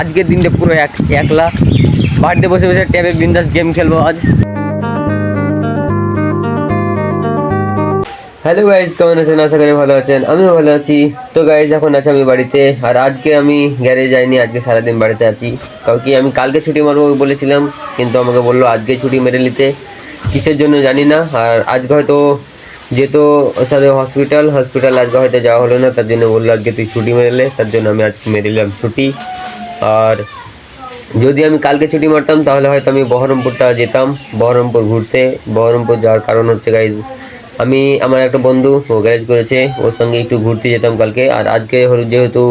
আজকের দিনটা পুরো একলা বাড়িতে বসে বসে ট্যাবে বিন্দাস গেম খেলবো আজ। হ্যালো গাইজ, কেমন আছেন? আশা করি ভালো আছেন, আমিও ভালো আছি। তো গাইজ এখন আছে আমি বাড়িতে, আর আজকে আমি গ্যারেজ যাইনি, আজকে সারাদিন বাড়িতে আছি। কারণ কি আমি কালকে ছুটি মারবো বলেছিলাম, কিন্তু আমাকে বললো আজকে ছুটি মেরে নিতে, কিসের জন্য জানি না। আর আজকে হয়তো যেহেতু ওর সাথে হসপিটাল আজকে হয়তো যাওয়া হলো না, তার জন্য বললো আজকে তুই ছুটি মেরেলে, তার জন্য আমি আজকে মেরে নিলাম ছুটি। আর যদি আমি কালকে ছুটি মারতাম তাহলে হয়তো আমি বহরমপুরটা যেতাম, বহরমপুর ঘুরতে। বহরমপুর যাওয়ার কারণ হচ্ছে গাইজ, আমি আমার একটা বন্ধু ও গ্যারেজ করেছে, ওর সঙ্গে একটু ঘুরতে যেতাম কালকে। আর আজকে যেহেতু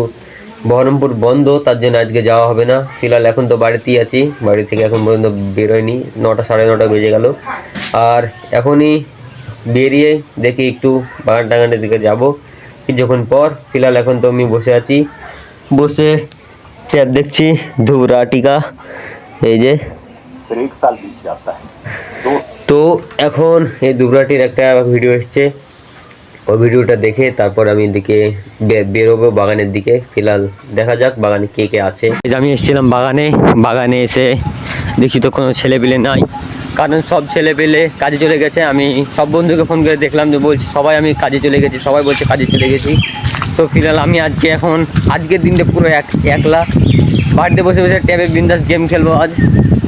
বহরমপুর বন্ধ, তার জন্য আজকে যাওয়া হবে না। ফিলহাল এখন তো বাড়িতেই আছি, বাড়ি থেকে এখন পর্যন্ত বেরোয়নি, 9টা সাড়ে 9টা বেজে গেল। আর এখনই বেরিয়ে দেখি একটু বাগান টাগানের দিকে যাব কিছুক্ষণ পর। ফিলহাল এখন তো আমি বসে আছি, বসে ট্যাব দেখছি ধুবরা টিকা, এই যে। তো এখন এই দুবরাটির একটা ভিডিও এসছে, ওই ভিডিওটা দেখে তারপর আমি এদিকে বেরোবো বাগানের দিকে। ফিলহাল দেখা যাক বাগানে কে কে আছে। আমি এসেছিলাম বাগানে এসে দেখি তো কোনো ছেলেপিলে নাই, কারণ সব ছেলেপিলে কাজে চলে গেছে। আমি সব বন্ধুকে ফোন করে দেখলাম, যে বলছি সবাই আমি কাজে চলে গেছি, সবাই বলছে কাজে চলে গেছি। তো ফিলহাল আমি আজকের দিনটা পুরো একলা বাড়িতে বসে বসে ট্যাবে বিন্দাস গেম খেলবো আজ।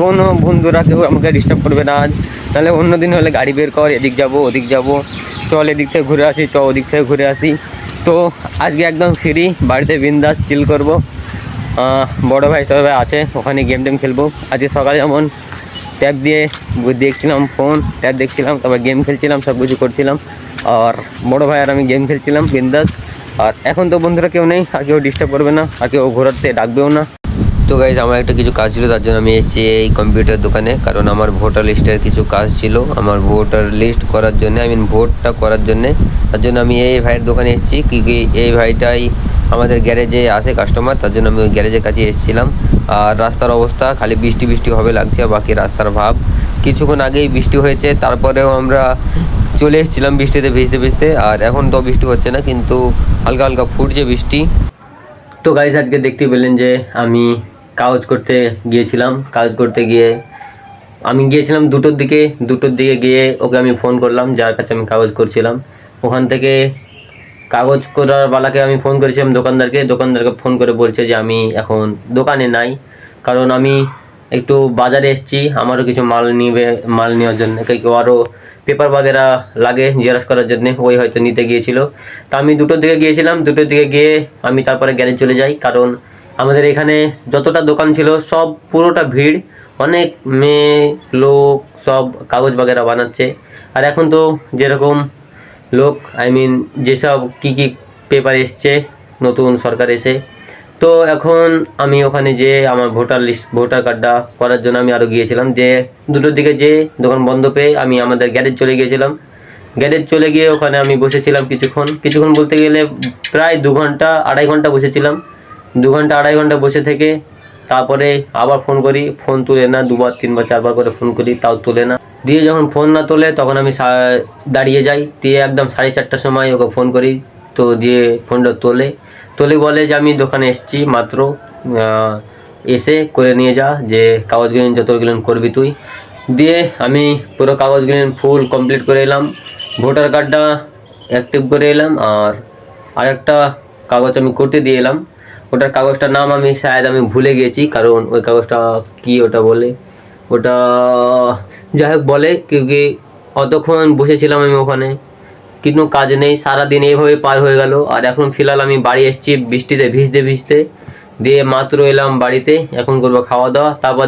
কোনো বন্ধুরা কেউ আমাকে ডিস্টার্ব করবে না আজ। তাহলে অন্য দিন হলে গাড়ি বের কর, এদিক যাবো ওদিক যাবো, চল এদিক থেকে ঘুরে আসি, ওদিক থেকে ঘুরে আসি। তো আজকে একদম ফ্রি, বাড়িতে বিন্দাস চিল করব। বড়ো ভাই সবাই আছে, ওখানে গেম টেম খেলবো। আজকে সকালে যেমন ট্যাব দিয়ে দেখছিলাম, ট্যাব দেখছিলাম, তারপর গেম খেলছিলাম, সব কিছু করছিলাম। আর বড়ো ভাই আর আমি গেম খেলছিলাম বিন্দাস। আর এখন তো বন্ধুরা কেউ নেই, আর কেউ ডিস্টার্ব করবে না, আর কেউ ঘোরাতে ডাকবেও না। তো গাইজ আমার একটা কিছু কাজ ছিল, তার জন্য আমি এসেছি এই কম্পিউটার দোকানে। কারণ আমার ভোটার লিস্টের কিছু কাজ ছিল, আমার ভোটার লিস্ট করার জন্য, ভোটটা করার জন্যে। তার জন্য আমি এই ভাইয়ের দোকানে এসেছি, কি এই ভাইটাই আমাদের গ্যারেজে আসে কাস্টমার, তার জন্য আমি ওই গ্যারেজের কাছে এসেছিলাম। আর রাস্তার অবস্থা খালি বৃষ্টি হবে লাগছে, বাকি রাস্তার ভাব। কিছুক্ষণ আগেই বৃষ্টি হয়েছে, তারপরেও আমরা চলে এসেছিলাম বৃষ্টিতে ভিজতে। আর এখন তো বৃষ্টি হচ্ছে না, কিন্তু হালকা হালকা ফুটছে বৃষ্টি। তো গাইজ আজকে দেখতে পেলেন যে আমি কাগজ করতে গিয়েছিলাম। আমি গিয়েছিলাম দুটোর দিকে গিয়ে ওকে আমি ফোন করলাম, যার কাছে আমি কাগজ করছিলাম। ওখান থেকে কাগজ করার বালাকে আমি ফোন করেছিলাম দোকানদারকে ফোন করে বলছে যে আমি এখন দোকানে নাই, কারণ আমি একটু বাজারে এসেছি, আমারও কিছু মাল নেওয়ার জন্য, কেউ আরও পেপার বাগেরা লাগে জেরক্স করার জন্য, ওই হয়তো নিতে গিয়েছিল। তা আমি দুটোর দিকে গিয়ে আমি তারপরে গ্যারেজ চলে যাই। কারণ আমাদের এখানে যতটা দোকান ছিল সব পুরোটা ভিড়, অনেক মেয়ে লোক সব কাগজ বাগেরা বানাচ্ছে। আর এখন তো যেরকম লোক যেসব কী পেপার এসছে নতুন সরকার এসে, তো এখন আমি ওখানে আমার ভোটার কার্ডটা করার জন্য আমি আরও গিয়েছিলাম। দুটোর দিকে দোকান বন্ধ পেয়ে আমি আমাদের গ্যারেজ চলে গিয়েছিলাম। গ্যারেজ চলে গিয়ে ওখানে আমি বসেছিলাম কিছুক্ষণ বলতে গেলে প্রায় 2 ঘন্টা 2.5 ঘন্টা বসেছিলাম। 2 ঘন্টা 2.5 ঘন্টা বসে থেকে তারপরে আবার ফোন করি, ফোন তুলে না, 2বার 3বার 4বার করে ফোন করি, তাও তুলে না। দিয়ে যখন ফোন না তোলে তখন আমি দাঁড়িয়ে যাই, দিয়ে একদম 4:30টার সময় ওকে ফোন করি। তো দিয়ে ফোনটা তোলে বলে যে আমি দোকানে এসেছি মাত্র, এসে করে নিয়ে যা, যে কাগজগুলো যতগুলো করবি তুই। দিয়ে আমি পুরো কাগজগুলো ফুল কমপ্লিট করে এলাম, ভোটার কার্ডটা অ্যাক্টিভ করে এলাম। আর আরেকটা কাগজ আমি করতে দিয়ে এলাম, ওটার কাগজটার নাম আমি ভুলে গিয়েছি, কারণ ওই কাগজটা কি ওটা বলে, ওটা যাই হোক বলে, কিউকি অতক্ষণ বসেছিলাম আমি ওখানে, কিন্তু কাজ নেই, সারাদিন এইভাবে পার হয়ে গেল। আর এখন ফিলহাল আমি বাড়ি এসেছি বৃষ্টিতে ভিজতে, দিয়ে মাত্র এলাম বাড়িতে। এখন করবো খাওয়া দাওয়া, তারপর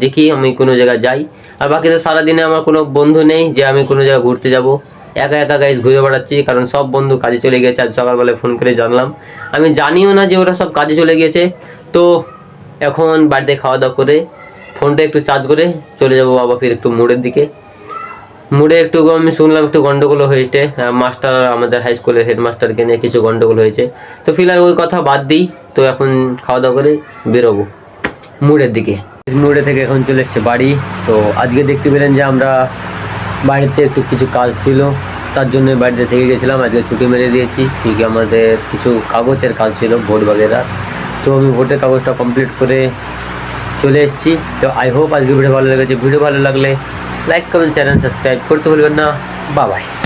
দেখি আমি কোনো জায়গায় যাই। আর বাকি তো সারাদিনে আমার কোনো বন্ধু নেই যে আমি কোনো জায়গায় ঘুরতে যাব, একা গাইজ ঘুরে বেড়াচ্ছি, কারণ সব বন্ধু কাজে চলে গেছে। আজ সকালবেলায় ফোন করে জানলাম, আমি জানিও না যে ওরা সব কাজে চলে গেছে। তো এখন বাড়িতে খাওয়া দাওয়া করে ফোনটা একটু চার্জ করে চলে যাবো বাবা ফির একটু মুড়ে একটু আমি শুনলাম একটু গন্ডগোল হয়েছে, মাস্টার আমাদের হাই স্কুলের হেডমাস্টারকে নিয়ে কিছু গন্ডগোল হয়েছে। তো ফিলহাল ওই কথা বাদ দিই, তো এখন খাওয়া দাওয়া করে বেরোবো মুড়ে থেকে এখন চলে এসছে বাড়ি। তো আজকে দেখতে পেলেন যে আমরা বাড়িতে একটু কিছু কাজ ছিল, তার জন্য বাড়িতে থেকে গেছিলাম, আজকে ছুটি মেরে দিয়েছি। ঠিক আমাদের কিছু কাগজের কাজ ছিল ভোট বাগেরা, তো আমি ভোটের কাগজটা কমপ্লিট করে চলে এসেছি। তো আই হোপ আজকে ভিডিও ভালো লেগেছে। ভিডিও ভালো লাগলে লাইক কমেন্ট চ্যানেল সাবস্ক্রাইব করতে ভুলবেন না। Bye bye.